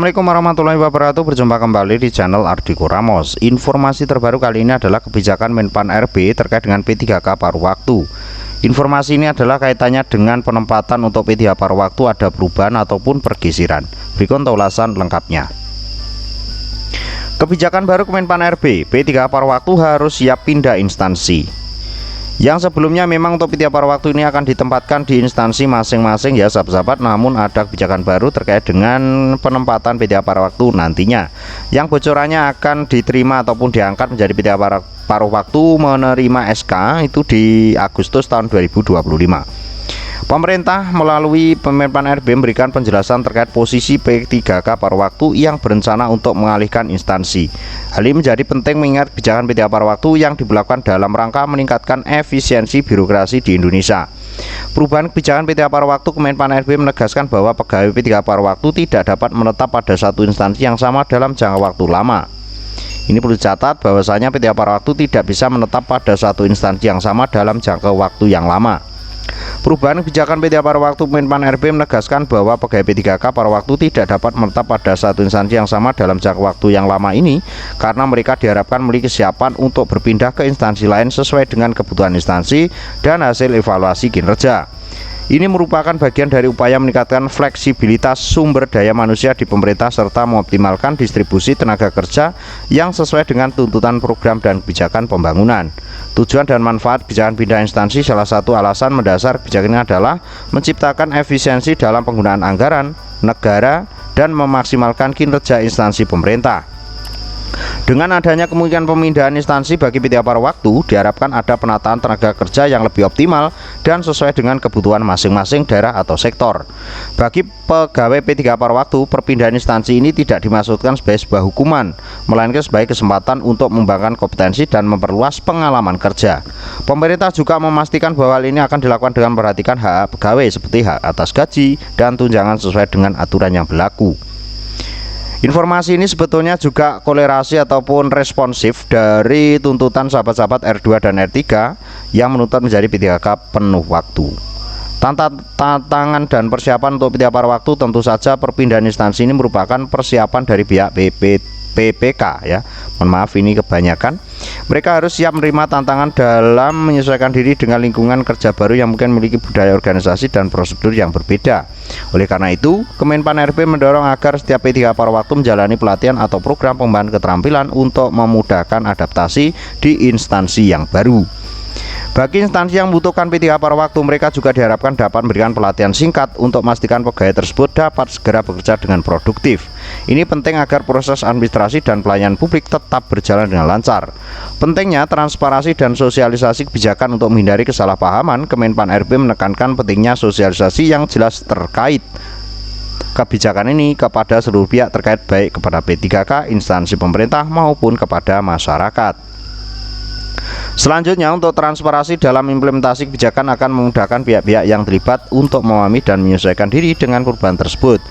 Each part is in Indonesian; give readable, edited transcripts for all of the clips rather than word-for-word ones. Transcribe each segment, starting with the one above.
Assalamualaikum warahmatullahi wabarakatuh. Berjumpa kembali di channel Ardiko Ramos. Informasi terbaru kali ini adalah kebijakan Menpan RB terkait dengan P3K paruh waktu. Informasi ini adalah kaitannya dengan penempatan untuk P3K paruh waktu ada perubahan ataupun pergeseran. Berikut ulasan lengkapnya. Kebijakan baru Kemenpan RB, P3K paruh waktu harus siap pindah instansi. Yang sebelumnya memang untuk P3K paruh waktu ini akan ditempatkan di instansi masing-masing ya sahabat-sahabat, namun ada kebijakan baru terkait dengan penempatan P3K paruh waktu nantinya, yang bocorannya akan diterima ataupun diangkat menjadi P3K paruh waktu menerima SK itu di Agustus tahun 2025. Pemerintah melalui Menpan RB memberikan penjelasan terkait posisi P3K paruh waktu yang berencana untuk mengalihkan instansi. Hal ini menjadi penting mengingat kebijakan P3K paruh waktu yang diberlakukan dalam rangka meningkatkan efisiensi birokrasi di Indonesia. Perubahan kebijakan P3K paruh waktu, Kemenpan RB menegaskan bahwa pegawai P3K paruh waktu tidak dapat menetap pada satu instansi yang sama dalam jangka waktu lama. Ini perlu dicatat bahwasanya P3K paruh waktu tidak bisa menetap pada satu instansi yang sama dalam jangka waktu yang lama. Perubahan kebijakan P3K paruh waktu, Menpan RB menegaskan bahwa pegawai P3K paruh waktu tidak dapat menetap pada satu instansi yang sama dalam jangka waktu yang lama ini karena mereka diharapkan memiliki kesiapan untuk berpindah ke instansi lain sesuai dengan kebutuhan instansi dan hasil evaluasi kinerja. Ini merupakan bagian dari upaya meningkatkan fleksibilitas sumber daya manusia di pemerintah serta mengoptimalkan distribusi tenaga kerja yang sesuai dengan tuntutan program dan kebijakan pembangunan. Tujuan dan manfaat kebijakan pindah instansi, salah satu alasan mendasar kebijakan ini adalah menciptakan efisiensi dalam penggunaan anggaran negara dan memaksimalkan kinerja instansi pemerintah. Dengan adanya kemungkinan pemindahan instansi bagi P3K paruh waktu, diharapkan ada penataan tenaga kerja yang lebih optimal dan sesuai dengan kebutuhan masing-masing daerah atau sektor. Bagi pegawai P3K paruh waktu, perpindahan instansi ini tidak dimaksudkan sebagai sebuah hukuman, melainkan sebagai kesempatan untuk mengembangkan kompetensi dan memperluas pengalaman kerja. Pemerintah juga memastikan bahwa hal ini akan dilakukan dengan memperhatikan hak pegawai seperti hak atas gaji dan tunjangan sesuai dengan aturan yang berlaku. Informasi ini sebetulnya juga kolerasi ataupun responsif dari tuntutan sahabat-sahabat R2 dan R3 yang menuntut menjadi P3K penuh waktu. Tantangan dan persiapan untuk P3K paruh waktu, tentu saja perpindahan instansi ini merupakan persiapan dari pihak PPK ya. Mohon maaf ini kebanyakan. Mereka harus siap menerima tantangan dalam menyesuaikan diri dengan lingkungan kerja baru yang mungkin memiliki budaya organisasi dan prosedur yang berbeda. Oleh karena itu, Kemenpan RB mendorong agar setiap P3K paruh waktu menjalani pelatihan atau program pengembangan keterampilan untuk memudahkan adaptasi di instansi yang baru. Bagi instansi yang membutuhkan P3K paruh waktu, mereka juga diharapkan dapat memberikan pelatihan singkat untuk memastikan pegawai tersebut dapat segera bekerja dengan produktif. Ini penting agar proses administrasi dan pelayanan publik tetap berjalan dengan lancar. Pentingnya transparansi dan sosialisasi kebijakan untuk menghindari kesalahpahaman. Kemenpan RB menekankan pentingnya sosialisasi yang jelas terkait kebijakan ini kepada seluruh pihak terkait, baik kepada P3K, instansi pemerintah maupun kepada masyarakat. Selanjutnya, untuk transparansi dalam implementasi kebijakan akan memudahkan pihak-pihak yang terlibat untuk memahami dan menyesuaikan diri dengan perubahan tersebut.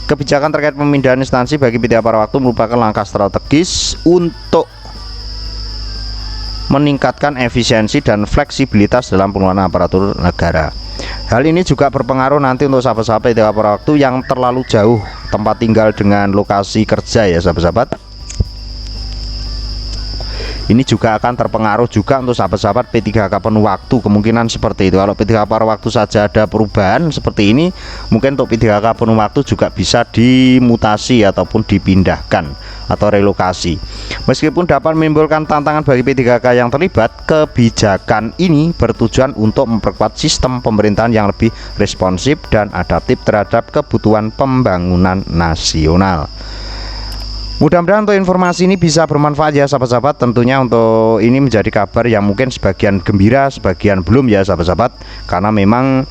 Kebijakan terkait pemindahan instansi bagi P3K paruh waktu merupakan langkah strategis untuk meningkatkan efisiensi dan fleksibilitas dalam pengelolaan aparatur negara. Hal ini juga berpengaruh nanti untuk sahabat-sahabat P3K paruh waktu yang terlalu jauh tempat tinggal dengan lokasi kerja ya sahabat-sahabat. Ini juga akan terpengaruh juga untuk sahabat-sahabat P3K penuh waktu, kemungkinan seperti itu. Kalau P3K paruh waktu saja ada perubahan seperti ini, mungkin untuk P3K penuh waktu juga bisa dimutasi ataupun dipindahkan atau relokasi. Meskipun dapat menimbulkan tantangan bagi P3K yang terlibat, kebijakan ini bertujuan untuk memperkuat sistem pemerintahan yang lebih responsif dan adaptif terhadap kebutuhan pembangunan nasional. Mudah-mudahan untuk informasi ini bisa bermanfaat ya sahabat-sahabat. Tentunya untuk ini menjadi kabar yang mungkin sebagian gembira, sebagian belum ya sahabat-sahabat, karena memang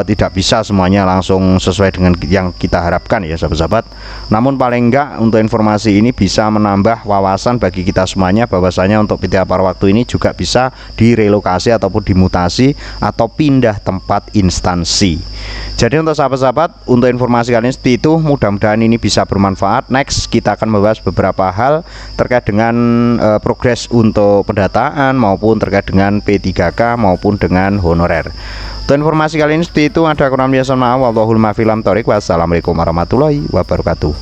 tidak bisa semuanya langsung sesuai dengan yang kita harapkan ya sahabat-sahabat. Namun paling enggak untuk informasi ini bisa menambah wawasan bagi kita semuanya bahwasanya untuk P3K paruh waktu ini juga bisa direlokasi ataupun dimutasi atau pindah tempat instansi. Jadi untuk sahabat-sahabat, untuk informasi kali ini seperti itu, mudah-mudahan ini bisa bermanfaat. Next kita akan membahas beberapa hal terkait dengan progres untuk pendataan maupun terkait dengan P3K maupun dengan honorer. Untuk informasi kali ini seperti itu, ada kurang biasa maaf. Wallahul muwaffiq. Wassalamualaikum warahmatullahi wabarakatuh.